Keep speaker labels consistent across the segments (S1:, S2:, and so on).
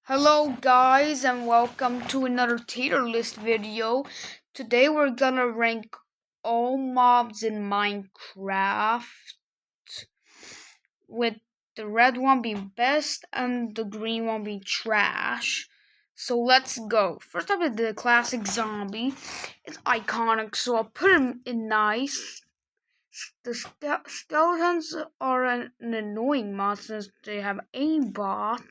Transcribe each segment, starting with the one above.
S1: Hello guys and welcome to another tier list video. Today we're gonna rank all mobs in Minecraft with the red one being best and the green one being trash. So let's go. First up is the classic zombie. It's iconic, so I'll put him in nice. The skeletons are an annoying mod since they have aimbot.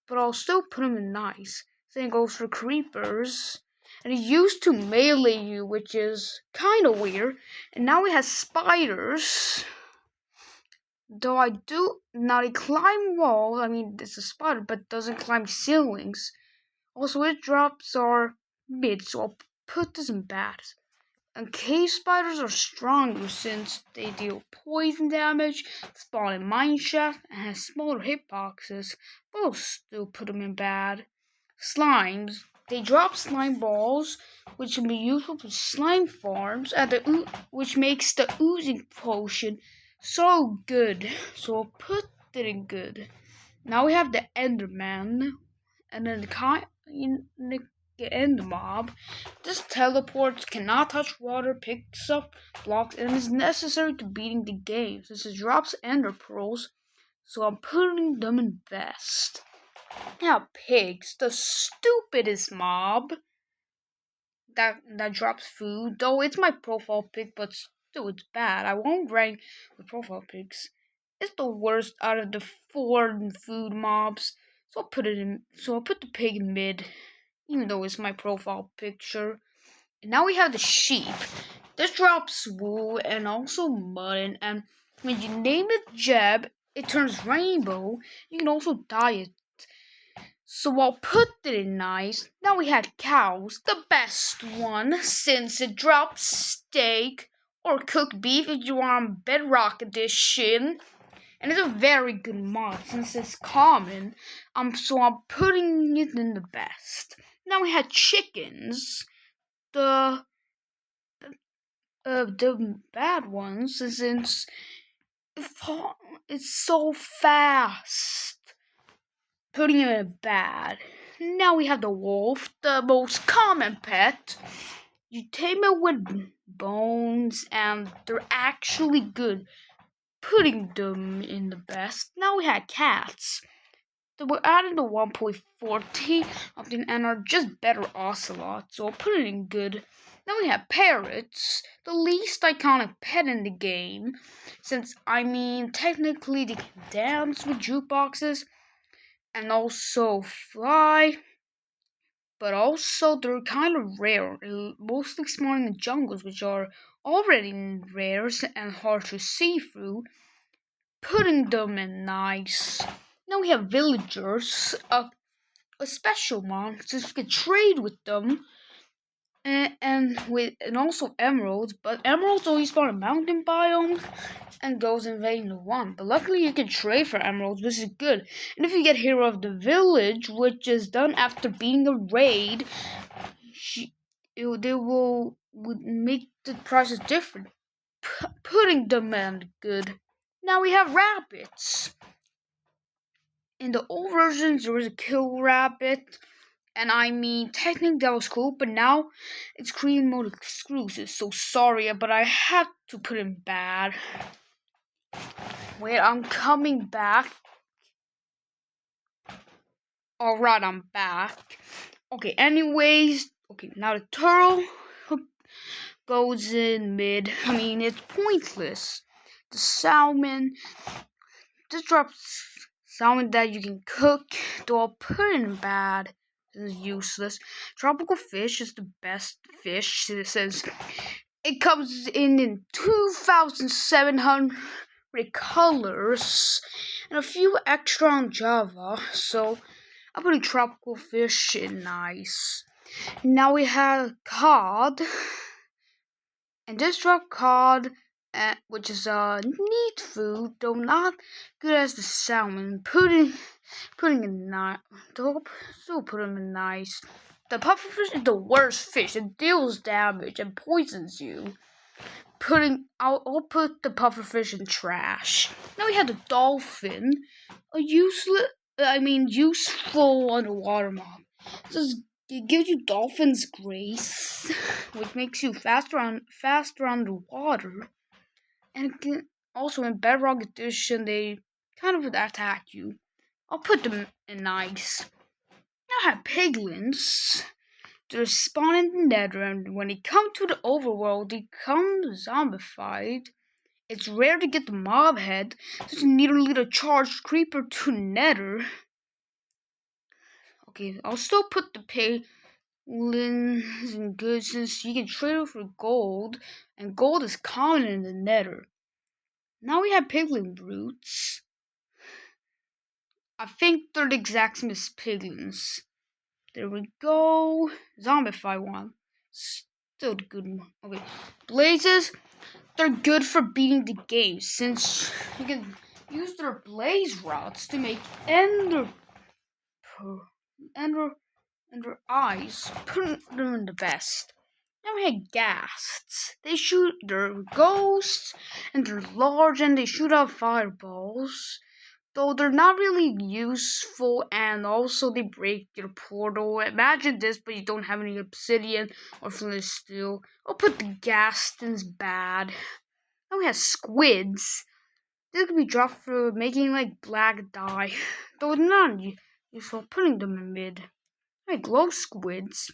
S1: But I'll still put him in nice. Same goes for creepers. And he used to melee you, which is kind of weird. And now he has spiders. Though I do not he climb walls. I mean, it's a spider, but doesn't climb ceilings. Also, his drops are mid, so I'll put this in bad. And cave spiders are stronger since they deal poison damage, spawn in mineshaft, and have smaller hitboxes, but I'll still put them in bad. Slimes. They drop slime balls, which can be useful for slime farms, which makes the oozing potion so good. So I'll put it in good. Now we have the Enderman, and then the end mob. This teleports, cannot touch water, picks up blocks, and is necessary to beating the game. Since it drops ender pearls, so I'm putting them in best. Now pigs, the stupidest mob that drops food. Though it's my profile pic, but still it's bad. I won't rank with profile pics. It's the worst out of the four food mobs. So I'll put the pig in mid, even though it's my profile picture. And now we have the sheep. This drops wool and also mutton, and when you name it Jeb, it turns rainbow. You can also dye it. So I'll put it in nice. Now we have cows, the best one, since it drops steak or cooked beef if you are on Bedrock Edition. And it's a very good mod since it's common. So I'm putting it in the best. Now we had chickens, the bad ones, since it's so fast. Putting it in bad. Now we have the wolf, the most common pet. You tame it with bones, and they're actually good. Putting them in the best. Now we had cats. They were added to 1.40 something and are just better ocelots, so I'll put it in good. Now we have parrots, the least iconic pet in the game, since technically they can dance with jukeboxes and also fly, but also they're kind of rare, mostly spawn in the jungles, which are already rare and hard to see through. Putting them in nice. Now we have villagers, a special one since we can trade with them, and also emeralds. But emeralds only spawn in mountain biomes and goes invading the one. But luckily you can trade for emeralds, which is good. And if you get Hero of the Village, which is done after being a raid, they would make the prices different. Putting them in good. Now we have rabbits. In the old versions, there was a kill rabbit, and technically that was cool, but now it's creative mode exclusive, so sorry, but I had to put in bad. Wait, I'm coming back. Alright, I'm back. Okay, anyways, now the turtle goes in mid. It's pointless. The salmon, this drops salmon that you can cook, though I'll put it in bad. This is useless. Tropical fish is the best fish since it comes in 2,700 colors and a few extra on Java. So I'm putting tropical fish in nice. Now we have cod, and this drop cod, which is a neat food, though not good as the salmon. Putting in nice, still put them in nice. The pufferfish is the worst fish. It deals damage and poisons you. I'll put the pufferfish in trash. Now we have the dolphin, a useless. useful underwater mob. It gives you Dolphin's Grace, which makes you faster underwater. And also in Bedrock Edition, they kind of attack you. I'll put them in ice. I have piglins. They spawn in the nether, and when they come to the overworld, they come zombified. It's rare to get the mob head, so you need to lead a charged creeper to nether. Okay, I'll still put the piglins in good since you can trade it for gold, and gold is common in the nether. Now we have piglin brutes. I think they're the exact same as piglins. There we go. Zombify one. Still the good one. Okay. Blazes, they're good for beating the game since you can use their blaze rods to make ender eyes. Put them in the best. Now we have ghasts. They shoot their ghosts and they're large and they shoot out fireballs. Though they're not really useful, and also they break your portal. Imagine this, but you don't have any obsidian or flint steel. I'll put the Gastons bad. Now we have squids. This could be dropped for making like black dye, though it's not useful. Putting them in mid. I glow squids.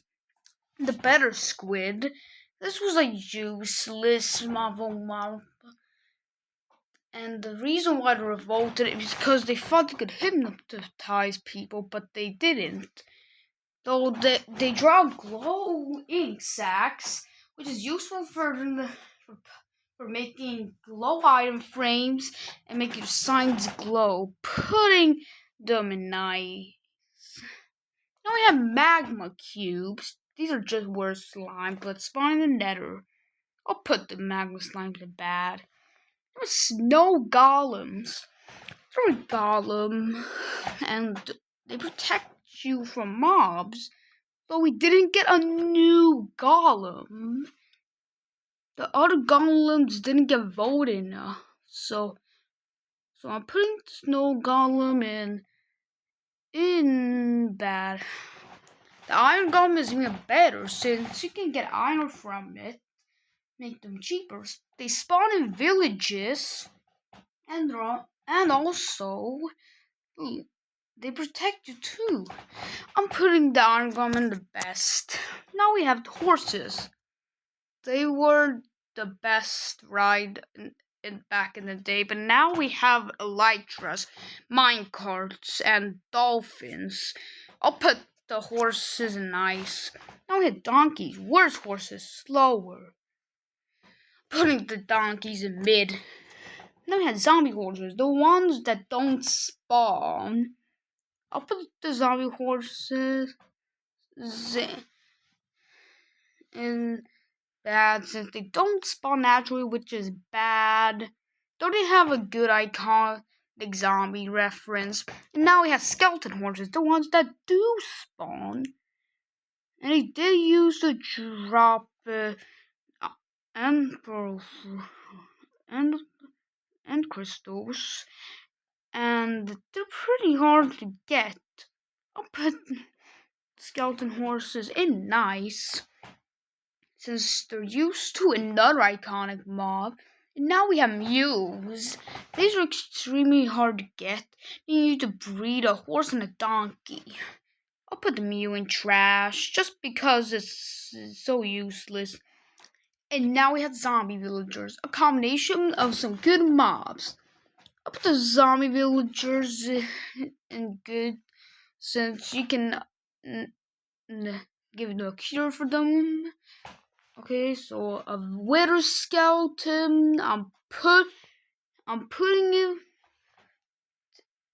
S1: The better squid. This was a useless mob. And the reason why they revolted is because they thought they could hypnotize people, but they didn't. Though they draw glow ink sacks, which is useful for making glow item frames and making signs glow, putting them in nice. Now we have magma cubes. These are just worse slime, but spawn in the nether. I'll put the magma slime to bad. Snow golems. They're a golem, and they protect you from mobs. But we didn't get a new golem. The other golems didn't get voted enough, so I'm putting the snow golem in bad. The iron golem is even better since you can get iron from it. Make them cheaper. They spawn in villages, and also they protect you too. I'm putting the iron golem in the best. Now we have the horses. They were the best ride back in the day, but now we have elytras, minecarts, and dolphins. I'll put the horses in ice. Now we have donkeys. Worse horses, slower. Putting the donkeys in mid. Now we have zombie horses, the ones that don't spawn. I'll put the zombie horses in bad since they don't spawn naturally, which is bad. Though they have a good iconic zombie reference. And now we have skeleton horses, the ones that do spawn. And they did use to drop and crystals, and they're pretty hard to get. I'll put skeleton horses in nice, since they're used to another iconic mob. And now we have mules. These are extremely hard to get. You need to breed a horse and a donkey. I'll put the mule in trash, just because it's so useless. And now we have zombie villagers, a combination of some good mobs. I'll put the zombie villagers in good, since you can give them a cure for them. Okay, so a wither skeleton. I'm putting it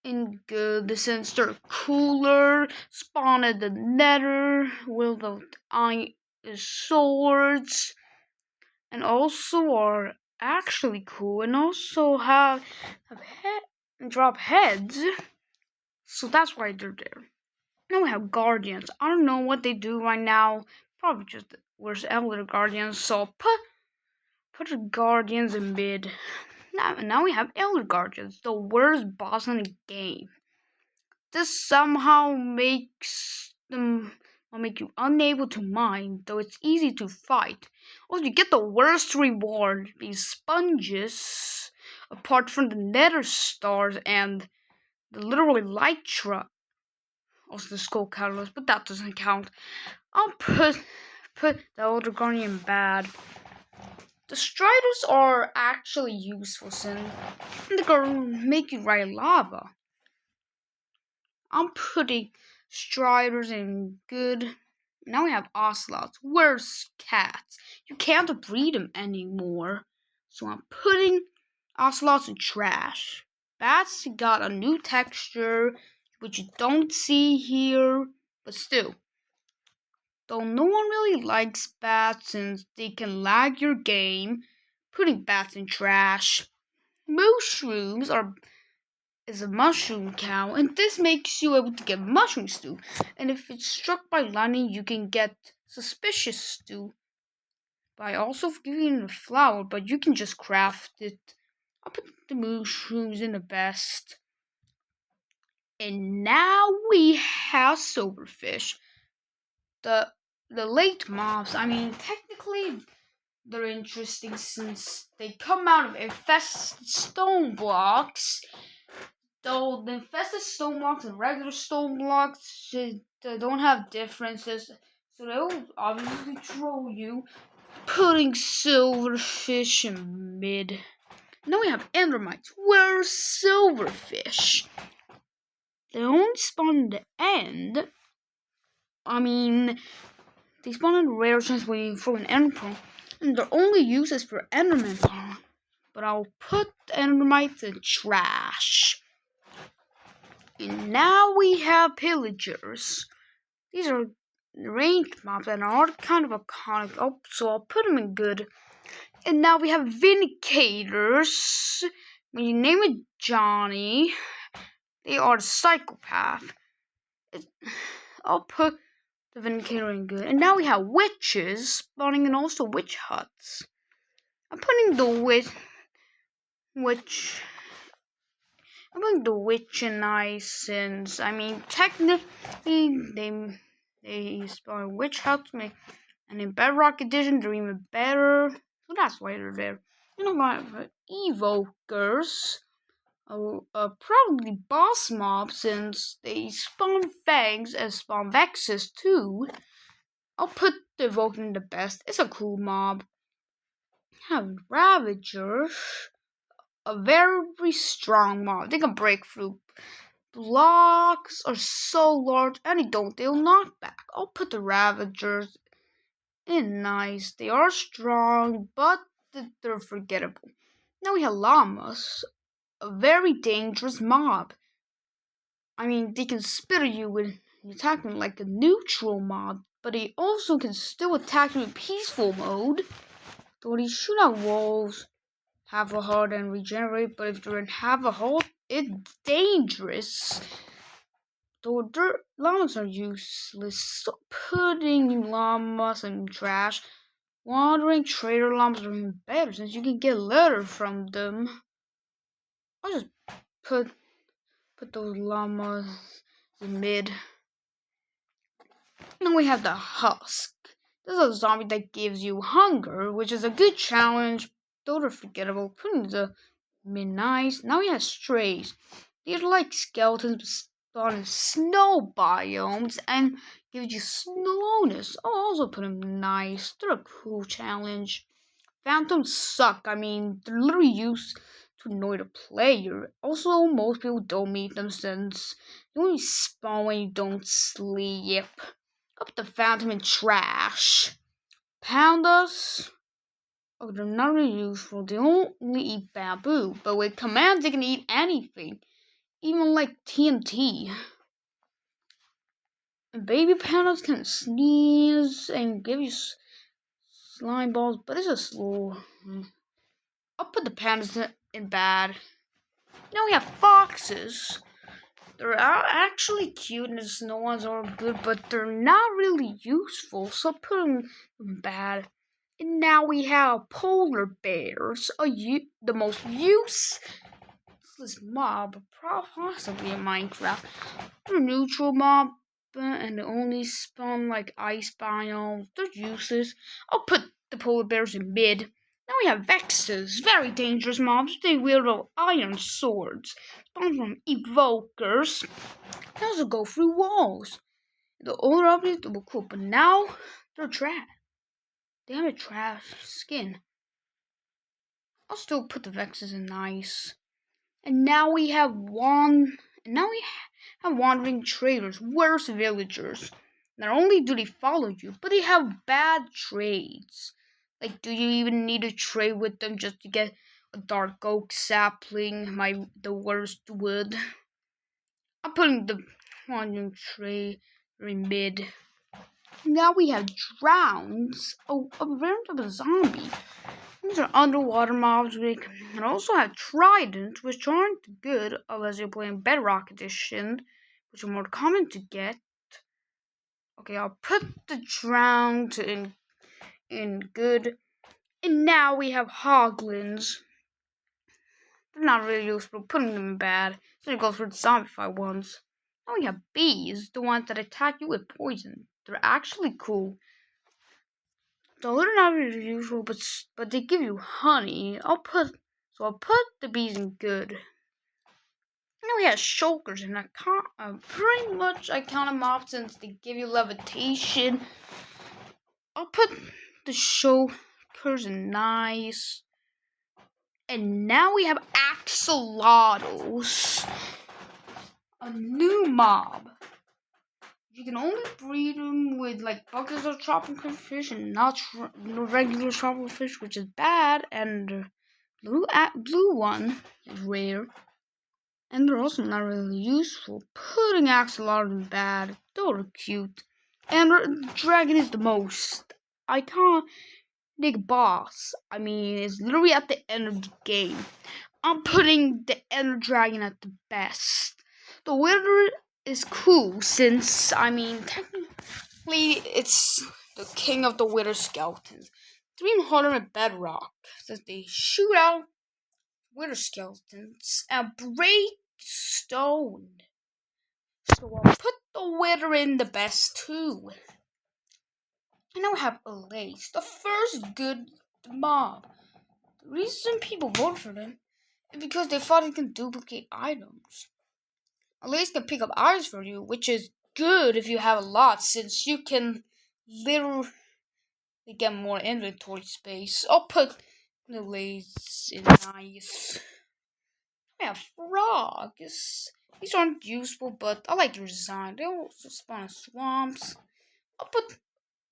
S1: in good since they're cooler. Spawn at the nether with the iron swords, and also are actually cool, and also have drop heads. So that's why they're there. Now we have guardians. I don't know what they do right now. Probably just where's Elder Guardians. So put the guardians in mid. Now we have Elder Guardians, the worst boss in the game. This somehow makes them will make you unable to mine, though it's easy to fight. Also, you get the worst reward, these sponges, apart from the nether stars and the literal elytra. Also the skull catalyst, but that doesn't count. I'll put the Elder Guardian bad. The Striders are actually useful since they can make you ride lava. I'm putting Striders in good. Now we have Ocelots. Where's cats? You can't breed them anymore. So I'm putting Ocelots in trash. Bats got a new texture, which you don't see here, but still. Though no one really likes bats since they can lag your game, putting bats in trash. Mushrooms is a mushroom cow, and this makes you able to get mushroom stew. And if it's struck by lightning, you can get suspicious stew by also giving it a flower, but you can just craft it. I'll put the mushrooms in the best. And now we have silverfish. The late mobs, I mean, technically they're interesting since they come out of infested stone blocks. Though the infested stone blocks and regular stone blocks they don't have differences, so they'll obviously troll you. Putting silverfish in mid. Now we have endermites. Where's silverfish? They only spawn in the end. I mean, they spawn in rare chance waiting for an ender pearl, and their only use is for enderman farm. But I'll put the endermites in trash. And now we have pillagers. These are ranged mobs and are kind of iconic. Oh, so I'll put them in good. And now we have vindicators. When you name it Johnny, they are the psychopath. I'll put the vindicator in good. And now we have witches spawning in also witch huts. I'm putting the I'm putting the witch in nice since I mean technically they spawn witch huts, and in Bedrock Edition they're even better. So that's why they're there. You know what? Evokers are probably boss mobs since they spawn fangs and spawn vexes too. I'll put the evoker in the best. It's a cool mob. Have Ravagers, a very strong mob. They can break through blocks are so large and they'll knock back. I'll put the Ravagers in nice. They are strong, but they're forgettable. Now we have llamas, a very dangerous mob. I mean, they can spit at you when you attack them like a neutral mob, but they also can still attack you in peaceful mode. Though they shoot out walls, have a heart, and regenerate, but if they're in half a heart, it's dangerous. Though their llamas are useless, so putting llamas in trash. Wandering trader llamas are even better since you can get leather from them. I'll just put those llamas in mid. Then we have the husk. This is a zombie that gives you hunger, which is a good challenge, though they're forgettable. Putting the mid nice. Now we have strays. These are like skeletons spawn in snow biomes and give you slowness. I'll also put them nice. They're a cool challenge. Phantoms suck. I mean, they're literally used to annoy the player. Also, most people don't meet them since they only spawn when you don't sleep. Up the phantom in trash. Pandas. Oh, they're not really useful. They only eat bamboo, but with commands they can eat anything, even like TNT. And baby pandas can sneeze and give you slime balls, but it's just slow. I'll put the pandas in bad. Now we have foxes. They're actually cute and the snow ones are good, but they're not really useful, so I'll put them in bad. And now we have polar bears, the most useless useless mob, possibly in Minecraft. They're a neutral mob, and they only spawn like ice biomes. They're useless. I'll put the polar bears in mid. Now we have Vexes, very dangerous mobs. They wield iron swords, spawn from evokers. They also go through walls. The older updates were cool, but now they're trash. They have a trash skin. I'll still put the Vexes in nice. And now we have wandering traders, worse villagers. Not only do they follow you, but they have bad trades. Like, do you even need to trade with them just to get a dark oak sapling, the worst wood? I'm putting the wandering trader in mid. Now we have drowns. Oh, a veritable zombie. These are underwater mobs. We can also have tridents, which aren't good unless you're playing Bedrock Edition, which are more common to get. Okay, I'll put the drowned in good. And now we have hoglins. They're not really useful, putting them in bad. So it goes for the zombified ones. Now we have bees, the ones that attack you with poison. They're actually cool. So they're not really useful, but they give you honey. I'll put the bees in good. Now we have shulkers, and pretty much I count them off since they give you levitation. I'll put the shulkers in nice. And now we have axolotls, a new mob. You can only breed them with like buckets of tropical fish and not regular tropical fish, which is bad. And the blue one is rare, and they're also not really useful. Putting axolotl in bad. They're cute, and the dragon is the most iconic boss. I mean, it's literally at the end of the game. I'm putting the Ender Dragon at the best. The Wither is cool since, I mean, technically it's the king of the Wither skeletons. 300 bedrock, since they shoot out Wither skeletons and break stone. So I'll put the Wither in the best too. And now we have Alace, the first good mob. The reason people vote for them is because they thought it can duplicate items. Alace can pick up items for you, which is good if you have a lot, since you can literally get more inventory space. I'll put Alace in nice. We have frogs. These aren't useful, but I like their design. They also spawn in swamps. I'll put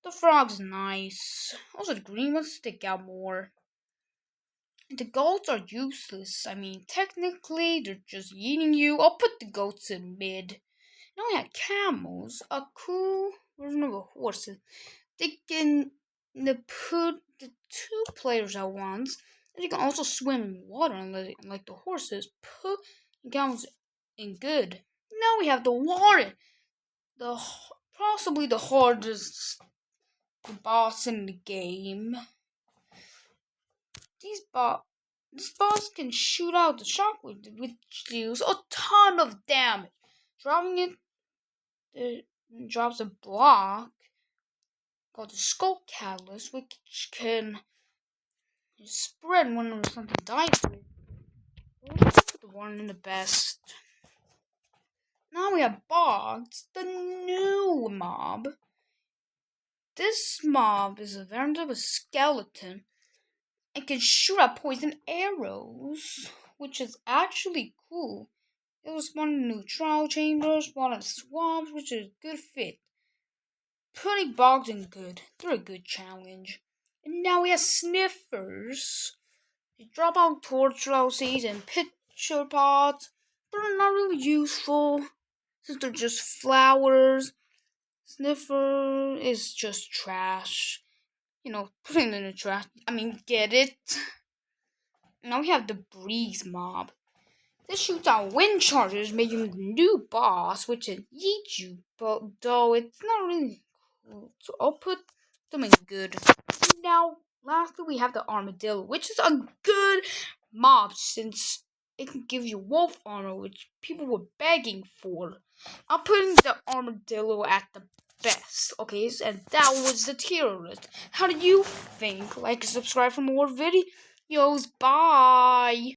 S1: the frogs nice. Also, the green ones stick out more. The goats are useless. I mean, technically, they're just eating you. I'll put the goats in mid. Now we have camels, a cool version of a horse. They can put the two players at once, and they can also swim in water, like the horses. Put the camels in good. Now we have the warden, possibly the hardest boss in the game. This boss can shoot out the shockwave, which deals a ton of damage. Dropping it drops a block called the Skull Catalyst, which can spread when something dies with. Let's put the one in the best. Now we have Boggs, the new mob. This mob is a veritable skeleton and can shoot out poison arrows, which is actually cool. It was one in new trial chambers, one in swamps, which is a good fit. Putting Boggs in good. They're a good challenge. And now we have Sniffers. They drop out torch roses and pitcher pots, but they're not really useful since they're just flowers. Sniffer is just trash. Putting it in the trash. I mean, get it? Now we have the Breeze mob. This shoots out wind charges, making the new boss, which is Yichu, but though it's not really cool. So I'll put them in good. Now, lastly, we have the Armadillo, which is a good mob since it can give you wolf armor, which people were begging for. I'm putting the armadillo at the best, okay? And that was the tier list. How do you think? Like and subscribe for more videos. Bye!